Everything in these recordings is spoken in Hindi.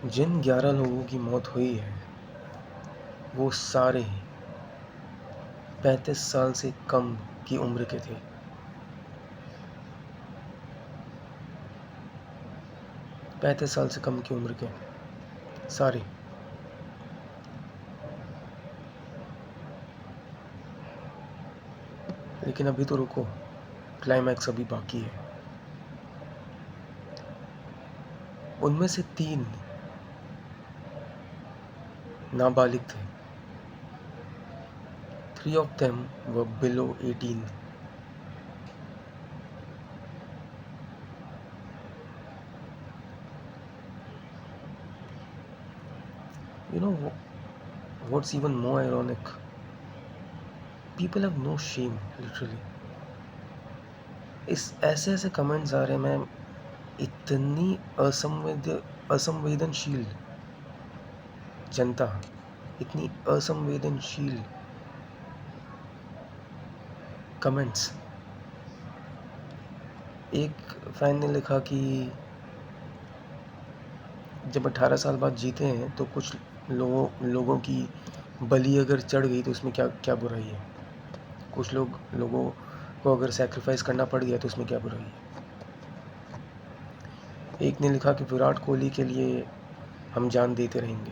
जिन 11 लोगों की मौत हुई है वो सारे 35 साल से कम की उम्र के थे। 35 साल से कम की उम्र के सारे। लेकिन अभी तो रुको, क्लाइमैक्स अभी बाकी है। उनमें से 3 नाबालिग थे। 3 of them were below 18. You know what's even more ironic? People have no shame, literally. इस ऐसे कमेंट्स आ रहे हैं। मैं इतनी असंवेदनशील जनता, इतनी असंवेदनशील कमेंट्स। एक फैन ने लिखा कि जब 18 साल बाद जीते हैं तो कुछ लोगों की बलि अगर चढ़ गई तो उसमें क्या क्या बुराई है। कुछ लोगों को अगर सैक्रिफाइस करना पड़ गया तो उसमें क्या बुराई है। एक ने लिखा कि विराट कोहली के लिए हम जान देते रहेंगे।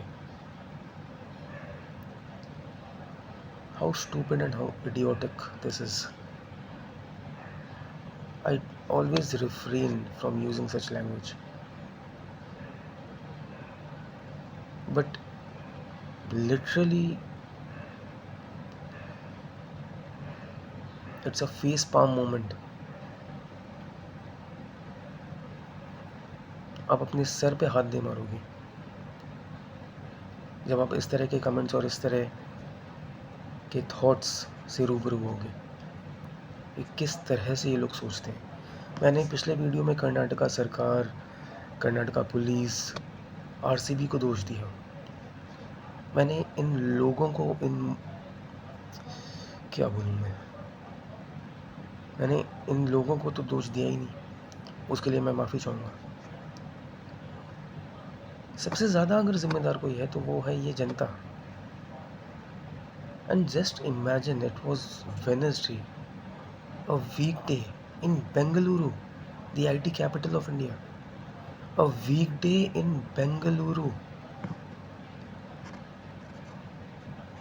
How stupid and how idiotic this is. I always refrain from using such language, but literally it's a face palm moment. आप अपने सर पे हाथ दे मारोगे जब आप इस तरह के कमेंट्स और इस तरह के थॉट्स से रूबरू होगे। ये किस तरह से ये लोग सोचते हैं। मैंने पिछले वीडियो में कर्नाटका सरकार, कर्नाटका पुलिस, आरसीबी को दोष दिया। मैंने इन लोगों को क्या बोलूँ मैंने इन लोगों को तो दोष दिया ही नहीं। उसके लिए मैं माफ़ी चाहूँगा। सबसे ज़्यादा अगर जिम्मेदार कोई है तो वो है ये जनता। And just imagine it was Wednesday, a weekday in Bengaluru, the IT capital of India. A weekday in Bengaluru.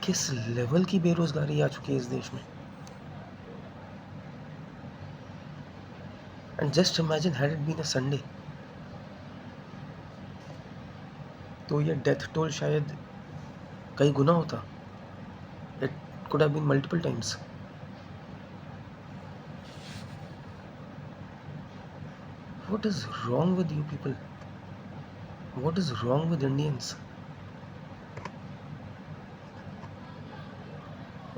किस लेवल की बेरोजगारी आ चुकी है इस देश में। And just imagine had it been a Sunday, तो ये डेथ टोल शायद कई गुना होता। It could have been multiple times. What is wrong with you people? What is wrong with Indians?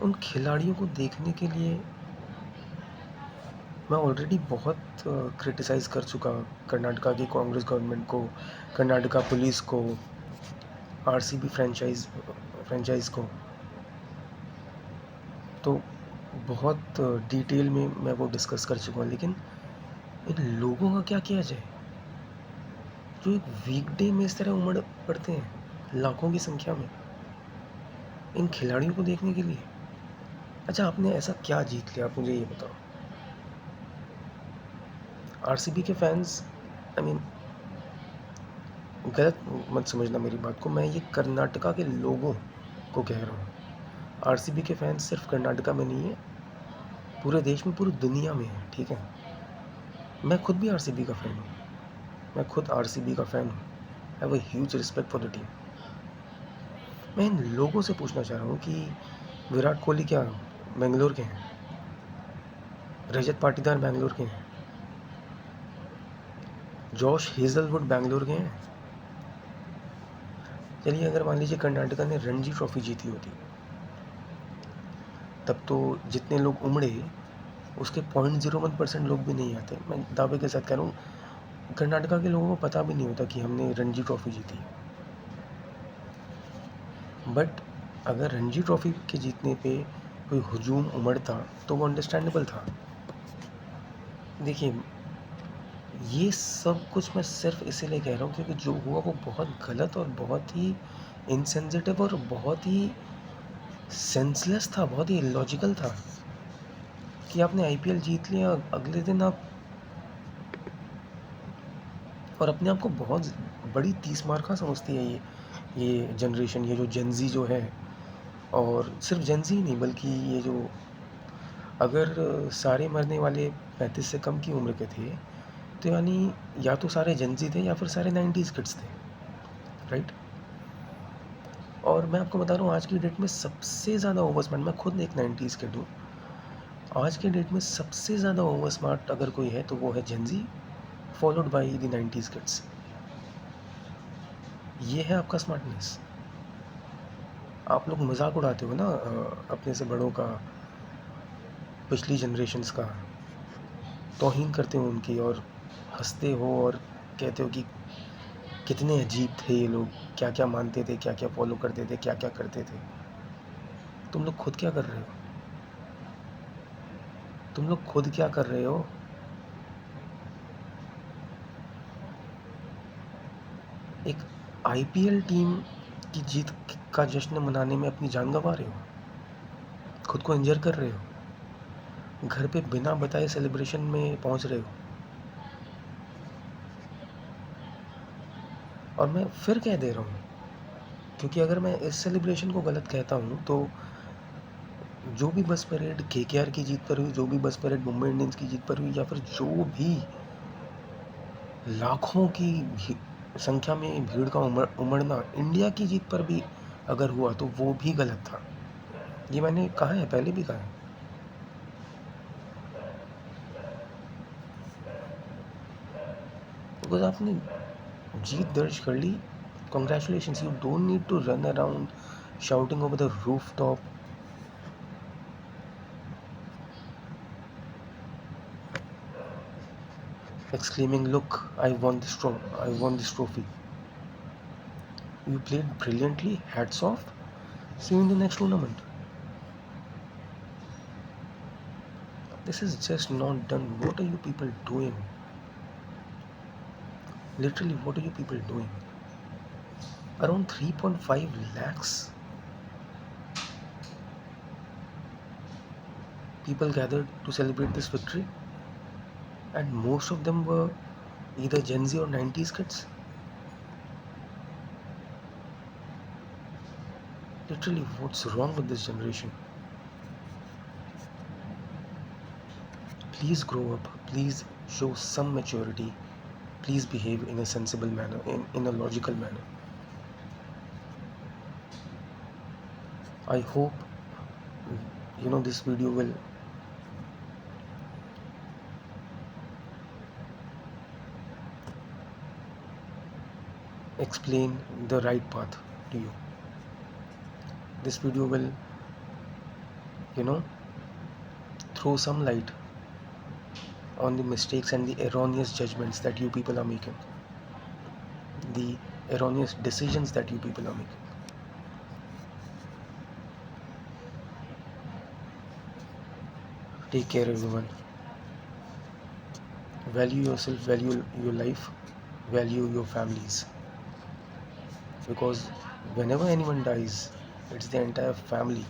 उन खिलाड़ियों को देखने के लिए मैं ऑलरेडी बहुत क्रिटिसाइज़ कर चुका कर्नाटका की कांग्रेस गवर्नमेंट को, कर्नाटका पुलिस को, आरसीबी फ्रेंचाइज को। तो बहुत डिटेल में मैं वो डिस्कस कर चुका हूँ। लेकिन इन लोगों का क्या किया जाए जो एक वीकडे में इस तरह उमड़ पड़ते हैं लाखों की संख्या में इन खिलाड़ियों को देखने के लिए। अच्छा, आपने ऐसा क्या जीत लिया, आप मुझे ये बताओ। आरसीबी के फैंस, आई मीन गलत मत समझना मेरी बात को, मैं ये कर्नाटका के लोगों को कह रहा हूँ। आरसीबी के फैंस सिर्फ कर्नाटका में नहीं है, पूरे देश में, पूरी दुनिया में है, ठीक है। मैं खुद भी आरसीबी का फ़ैन हूँ। मैं खुद आरसीबी का फ़ैन हूँ। I have a huge respect for the team. मैं इन लोगों से पूछना चाह रहा हूँ कि विराट कोहली क्या बेंगलोर के हैं? रजत पाटीदार बेंगलोर के हैं? जॉश हेजलवुड बेंगलोर के हैं? चलिए अगर मान लीजिए कर्नाटका ने रणजी ट्रॉफी जीती होती, तब तो जितने लोग उमड़े उसके 0.01% लोग भी नहीं आते। मैं दावे के साथ कह रहा हूँ कर्नाटका के लोगों को पता भी नहीं होता कि हमने रणजी ट्रॉफी जीती है। बट अगर रणजी ट्रॉफी के जीतने पे कोई हुजूम उमड़ता तो वो अंडरस्टैंडेबल था। देखिए, ये सब कुछ मैं सिर्फ इसीलिए कह रहा हूँ क्योंकि जो हुआ वो बहुत गलत और बहुत ही इनसेंसिटिव और बहुत ही सेंसलेस था, बहुत ही इलॉजिकल था कि आपने आईपीएल जीत लिया, अगले दिन आप और अपने आप को बहुत बड़ी तीस मार्का समझती है ये जनरेशन, ये जो जेनजी जो है। और सिर्फ जेनजी ही नहीं बल्कि ये जो, अगर सारे मरने वाले 35 से कम की उम्र के थे तो यानी या तो सारे जेनजी थे या फिर सारे 90s किड्स थे, राइट। और मैं आपको बता रहा हूँ आज की डेट में सबसे ज़्यादा ओवर स्मार्ट, मैं खुद एक 90s किड हूँ, आज के डेट में सबसे ज़्यादा ओवर स्मार्ट अगर कोई है तो वो है Gen Z, followed by the 90s kids. ये है आपका स्मार्टनेस। आप लोग मजाक उड़ाते हो ना अपने से बड़ों का, पिछली जनरेशन्स का, तौहीन करते हो उनकी और हंसते हो और कहते हो कि कितने अजीब थे ये लोग, क्या क्या मानते थे, क्या क्या फॉलो करते थे, क्या क्या करते थे। तुम लोग खुद क्या कर रहे हो? तुम लोग खुद क्या कर रहे हो? एक आईपीएल टीम की जीत का जश्न मनाने में अपनी जान गंवा रहे हो, खुद को इंजर कर रहे हो, घर पे बिना बताए सेलिब्रेशन में पहुंच रहे हो। और मैं फिर कह दे रहा हूँ क्योंकि अगर मैं इस सेलिब्रेशन को गलत कहता हूँ तो जो भी बस परेड केकेआर की जीत पर हुई, जो भी बस परेड मुंबई इंडियंस की जीत पर हुई, या फिर जो भी लाखों की संख्या में भीड़ का उमड़ना इंडिया की जीत पर भी अगर हुआ तो वो भी गलत था। ये मैंने कहा है, पहले भी कहा है। बिकॉज आपने जीत दर्ज कर ली, congratulations, you don't need to run around shouting over the rooftop, exclaiming, look, I won this trophy. You played brilliantly, hats off, see you in the next tournament. This is just not done. What are you people doing? Literally, what are you people doing? Around 3.5 lakhs people gathered to celebrate this victory, and most of them were either Gen Z or 90s kids. Literally, what's wrong with this generation? Please grow up, please show some maturity, please behave in a sensible manner, in a logical manner. I hope this video will explain the right path to you. This video will throw some light on the mistakes and the erroneous judgments that you people are making, the erroneous decisions that you people are making. Take care, everyone. Value yourself, value your life, value your families. Because whenever anyone dies, it's the entire family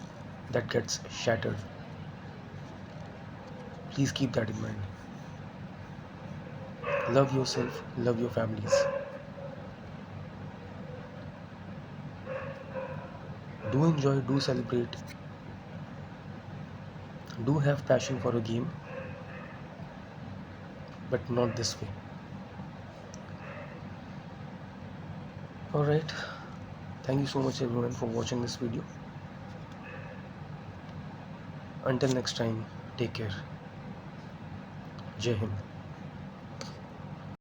that gets shattered. Please keep that in mind. Love yourself, love your families. Do enjoy, do celebrate, do have passion for a game, but not this way. Alright, thank you so much everyone for watching this video. Until next time, take care. Jai Hind.